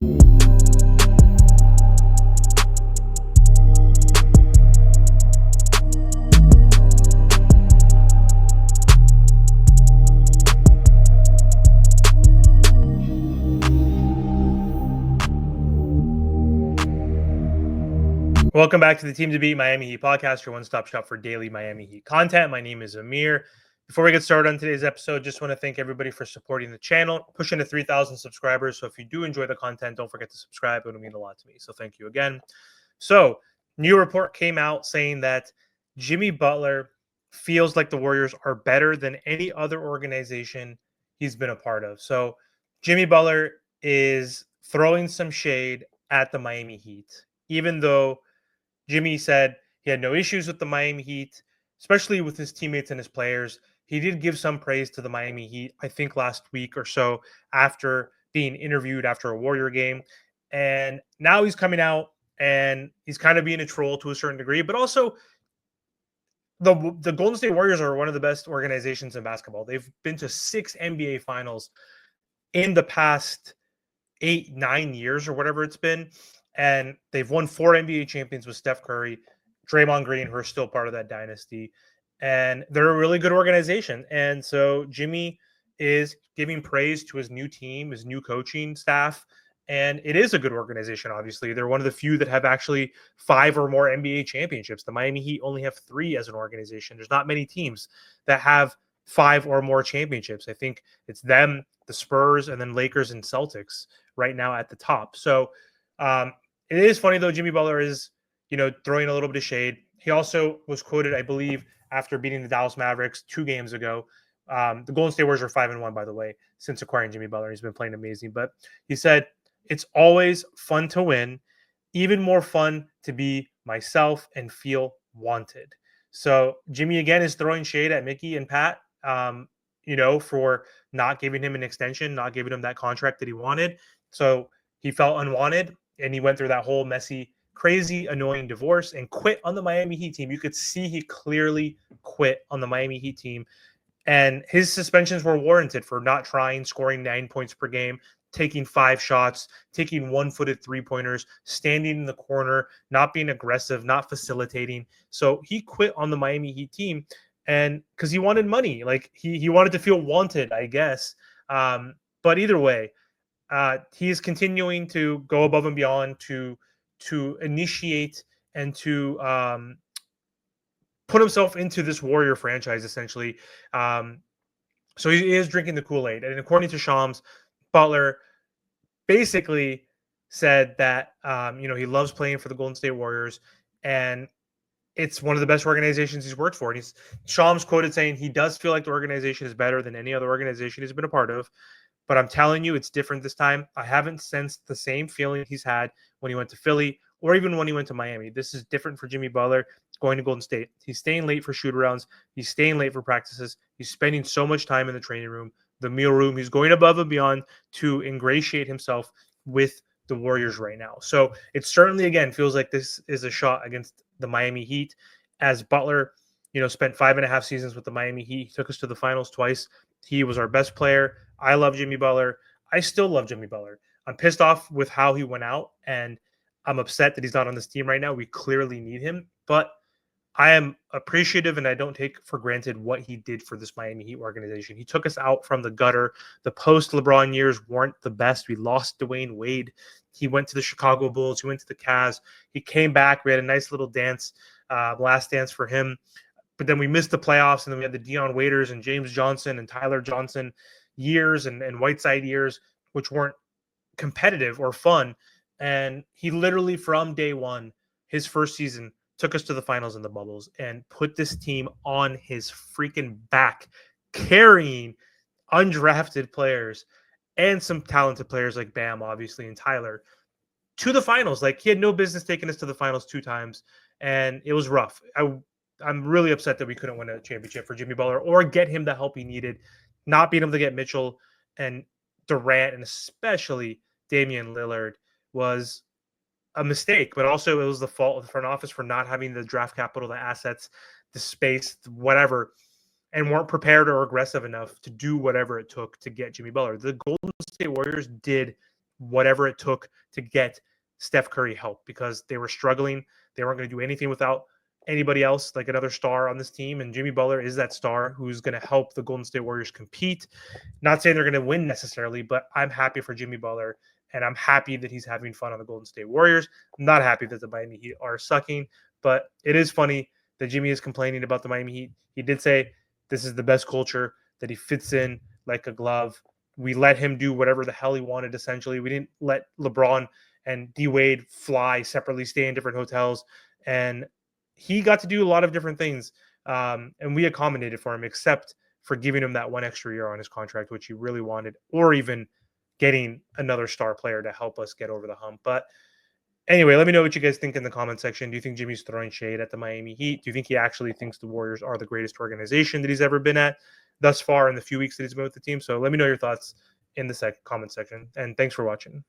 Welcome back to the Team to Beat Miami Heat podcast, your one-stop shop for daily Miami Heat content. My name is Amir. Before we get started on today's episode, just want to thank everybody for supporting the channel, pushing to 3,000 subscribers. So if you do enjoy the content, don't forget to subscribe. It would mean a lot to me. So thank you again. So, new report came out saying that Jimmy Butler feels like the Warriors are better than any other organization he's been a part of. So, Jimmy Butler is throwing some shade at the Miami Heat, even though Jimmy said he had no issues with the Miami Heat, especially with his teammates and his players. He did give some praise to the Miami Heat, I think last week or so, after being interviewed after a Warrior game. And now he's coming out and he's kind of being a troll to a certain degree, but also the Golden State Warriors are one of the best organizations in basketball. They've been to 6 NBA finals in the past 8, 9 years or whatever it's been. And they've won 4 NBA champions with Steph Curry, Draymond Green, who are still part of that dynasty. And they're a really good organization. And so Jimmy is giving praise to his new team, his new coaching staff. And it is a good organization, obviously. They're one of the few that have actually 5 or more NBA championships. The Miami Heat only have 3 as an organization. There's not many teams that have 5 or more championships. I think it's them, the Spurs, and then Lakers and Celtics right now at the top. So it is funny though. Jimmy Butler is, throwing a little bit of shade. He also was quoted, I believe, after beating the Dallas Mavericks 2 games ago. The Golden State Warriors are 5-1, by the way, since acquiring Jimmy Butler. He's been playing amazing. But he said, "It's always fun to win, even more fun to be myself and feel wanted." So Jimmy again is throwing shade at Mickey and Pat, for not giving him an extension, not giving him that contract that he wanted. So he felt unwanted and he went through that whole messy, crazy, annoying divorce and quit on the Miami Heat team. You could see he clearly quit on the Miami Heat team. And his suspensions were warranted for not trying, scoring 9 points per game, taking 5 shots, taking one-footed three-pointers, standing in the corner, not being aggressive, not facilitating. So he quit on the Miami Heat team, and because he wanted money, like he wanted to feel wanted, I guess. But either way, he is continuing to go above and beyond to initiate and to put himself into this Warrior franchise, essentially. So he is drinking the Kool-Aid. And according to Shams, Butler basically said that, he loves playing for the Golden State Warriors. And it's one of the best organizations he's worked for. And Shams quoted saying he does feel like the organization is better than any other organization he's been a part of. But I'm telling you, it's different this time. I haven't sensed the same feeling he's had when he went to Philly or even when he went to Miami. This is different for Jimmy Butler going to Golden State. He's staying late for shoot-arounds. He's staying late for practices. He's spending so much time in the training room, the meal room. He's going above and beyond to ingratiate himself with the Warriors right now. So it certainly, again, feels like this is a shot against the Miami Heat, as Butler, spent 5.5 seasons with the Miami Heat. He took us to the finals twice. He was our best player. I love Jimmy Butler. I still love Jimmy Butler. I'm pissed off with how he went out, and I'm upset that he's not on this team right now. We clearly need him, but I am appreciative and I don't take for granted what he did for this Miami Heat organization. He took us out from the gutter. The post-LeBron years weren't the best. We lost Dwayne Wade. He went to the Chicago Bulls. He went to the Cavs. He came back. We had a nice little dance, last dance for him. But then we missed the playoffs, and then we had the Dion Waiters and James Johnson and Tyler Johnson years and Whiteside years, which weren't competitive or fun. And he literally, from day one, his first season, took us to the finals in the bubbles and put this team on his freaking back, carrying undrafted players and some talented players like Bam, obviously, and Tyler to the finals. Like, he had no business taking us to the finals 2 times, and it was rough. I'm really upset that we couldn't win a championship for Jimmy Butler or get him the help he needed. Not being able to get Mitchell and Durant, and especially Damian Lillard, was a mistake, but also it was the fault of the front office for not having the draft capital, the assets, the space, whatever, and weren't prepared or aggressive enough to do whatever it took to get Jimmy Butler. The Golden State Warriors did whatever it took to get Steph Curry help because they were struggling. They weren't going to do anything without anybody else, like another star on this team. And Jimmy Butler is that star who's going to help the Golden State Warriors compete. Not saying they're going to win necessarily, but I'm happy for Jimmy Butler. And I'm happy that he's having fun on the Golden State Warriors. I'm not happy that the Miami Heat are sucking, but it is funny that Jimmy is complaining about the Miami Heat. He did say this is the best culture, that he fits in like a glove. We let him do whatever the hell he wanted, essentially. We didn't let LeBron and D Wade fly separately, stay in different hotels. And he got to do a lot of different things. And we accommodated for him, except for giving him that one extra year on his contract, which he really wanted, or even getting another star player to help us get over the hump. But anyway, let me know what you guys think in the comment section. Do you think Jimmy's throwing shade at the Miami Heat? Do you think he actually thinks the Warriors are the greatest organization that he's ever been at thus far in the few weeks that he's been with the team? So let me know your thoughts in the comment section. And thanks for watching.